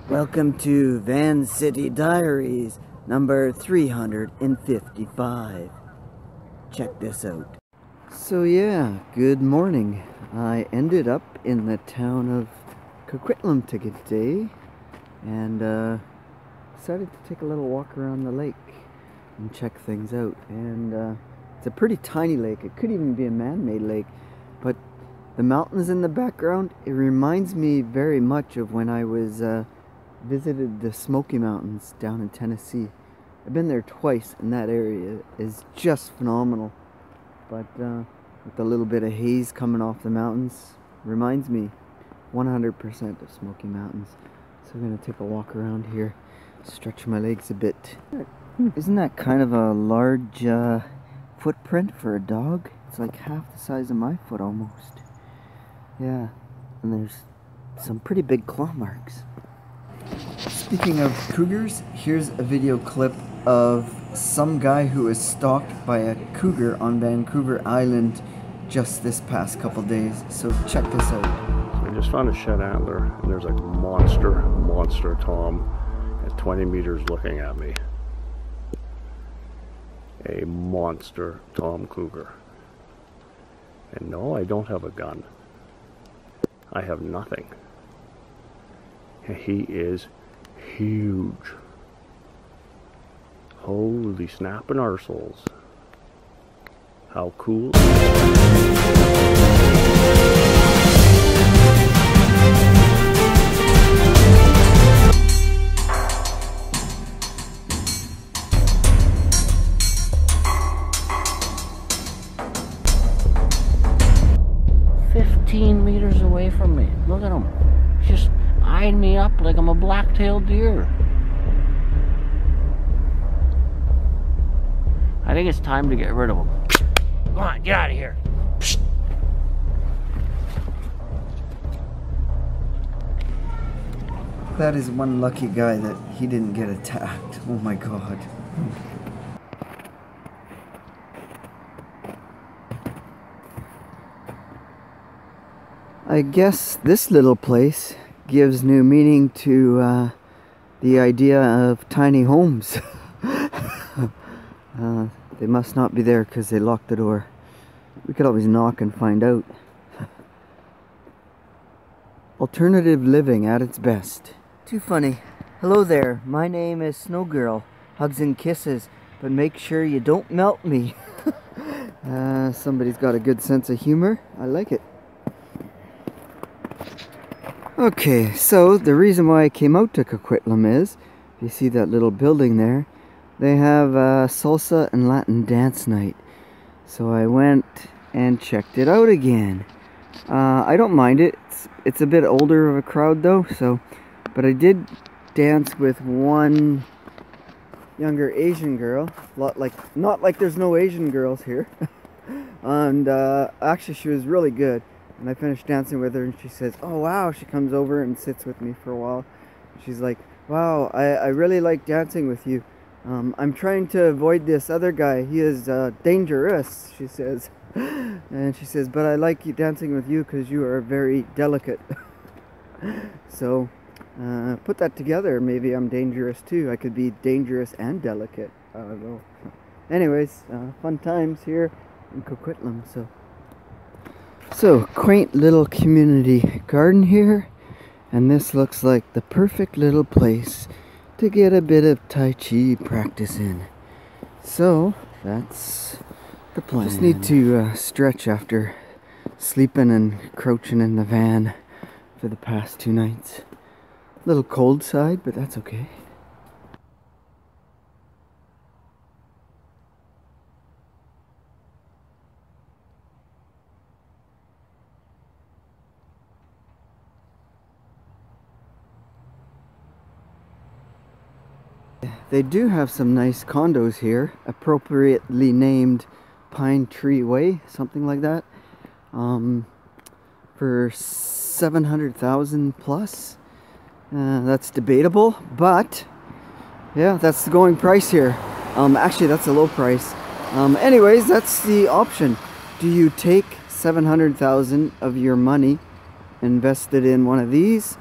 Welcome to Van City Diaries number 355. Check this out. So yeah, good morning. I ended up in the town of Coquitlam today and decided to take a little walk around the lake and check things out. And it's a pretty tiny lake. It could even be a man-made lake, but the mountains in the background, it reminds me very much of when I was visited the Smoky Mountains down in Tennessee. I've been there twice, and that area is just phenomenal. But with a little bit of haze coming off the mountains, reminds me 100% of Smoky Mountains. So I'm going to take a walk around here, stretch my legs a bit. Isn't that kind of a large footprint for a dog? It's like half the size of my foot almost. Yeah, and there's some pretty big claw marks. Speaking of cougars, here's a video clip of some guy who was stalked by a cougar on Vancouver Island just this past couple days. So check this out. So I just found a shed antler, and there's a monster tom at 20 meters looking at me. A monster tom cougar. And no, I don't have a gun. I have nothing. He is huge. Holy snapping arseholes. How cool. 15 meters away from me. Look at him. Just eyeing me up like I'm a black-tailed deer. I think it's time to get rid of him. Come on, get out of here. That is one lucky guy that he didn't get attacked. Oh my god. I guess this little place gives new meaning to the idea of tiny homes. They must not be there because they locked the door. We could always knock and find out. Alternative living at its best. Too funny. Hello there, my name is Snow Girl. Hugs and kisses, but make sure you don't melt me. Somebody's got a good sense of humor. I like it. Okay, so the reason why I came out to Coquitlam is, if you see that little building there, they have a salsa and Latin dance night. So I went and checked it out again. I don't mind it. It's a bit older of a crowd though, but I did dance with one younger Asian girl. Not like there's no Asian girls here. And actually she was really good. And I finished dancing with her and she says, oh wow, she comes over and sits with me for a while. She's like, wow, I really like dancing with you. I'm trying to avoid this other guy. He is dangerous, she says. And she says, but I like you dancing with you because you are very delicate. So, put that together. Maybe I'm dangerous too. I could be dangerous and delicate. I don't know. Anyways, fun times here in Coquitlam. So, quaint little community garden here, and this looks like the perfect little place to get a bit of Tai Chi practice in. So, that's the plan. Just need to stretch after sleeping and crouching in the van for the past 2 nights. A little cold side, but that's okay. They do have some nice condos here, appropriately named Pine Tree Way, something like that, for $700,000 plus. That's debatable, but yeah, that's the going price here. Actually, that's a low price. Anyways, that's the option. Do you take $700,000 of your money invested in one of these,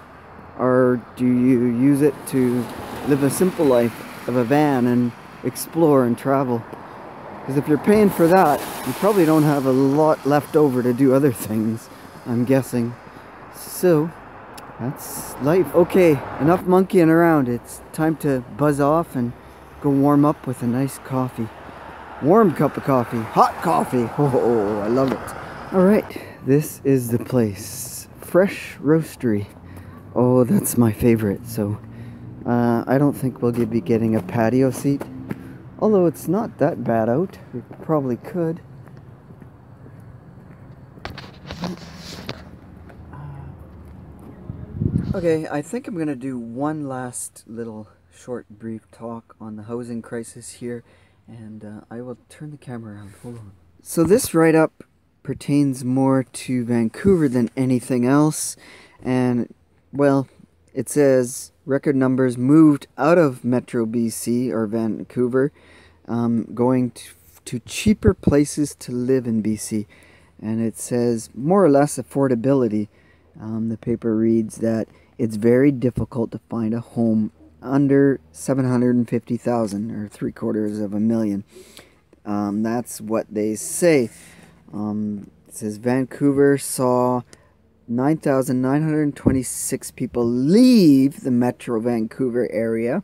or do you use it to live a simple life of a van and explore and travel? Because if you're paying for that, you probably don't have a lot left over to do other things, I'm guessing. So, that's life. Okay, enough monkeying around. It's time to buzz off and go warm up with a nice coffee. Warm cup of coffee. Hot coffee. Oh, I love it. Alright, this is the place. Fresh Roastery. Oh, that's my favorite. So, I don't think we'll be getting a patio seat. Although it's not that bad out. We probably could. Okay, I think I'm going to do one last little short brief talk on the housing crisis here, and I will turn the camera around. Hold on. So this write-up pertains more to Vancouver than anything else, and well, it says record numbers moved out of Metro BC or Vancouver, going to cheaper places to live in BC, and it says more or less affordability. The paper reads that it's very difficult to find a home under $750,000 or $750,000. That's what they say. It says Vancouver saw 9,926 people leave the Metro Vancouver area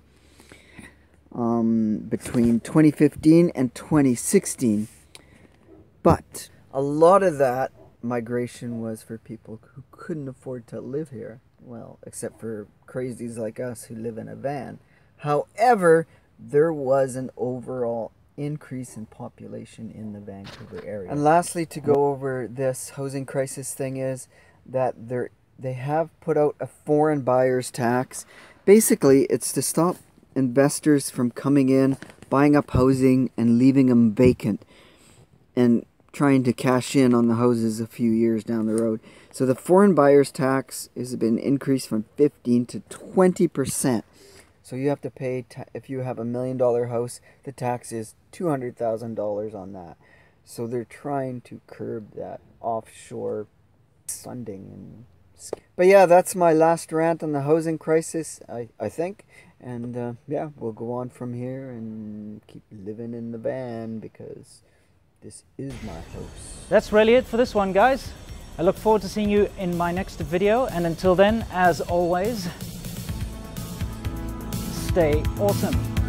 between 2015 and 2016. But a lot of that migration was for people who couldn't afford to live here. Well, except for crazies like us who live in a van. However, there was an overall increase in population in the Vancouver area. And lastly, to go over this housing crisis thing is that they have put out a foreign buyers tax. Basically, it's to stop investors from coming in, buying up housing, and leaving them vacant, and trying to cash in on the houses a few years down the road. So the foreign buyers tax has been increased from 15 to 20%. So you have to pay, if you have $1 million house, the tax is $200,000 on that. So they're trying to curb that offshore funding. But yeah, that's my last rant on the housing crisis, I think. And yeah, we'll go on from here and keep living in the van because this is my house. That's really it for this one, guys. I look forward to seeing you in my next video, and until then, as always, stay awesome.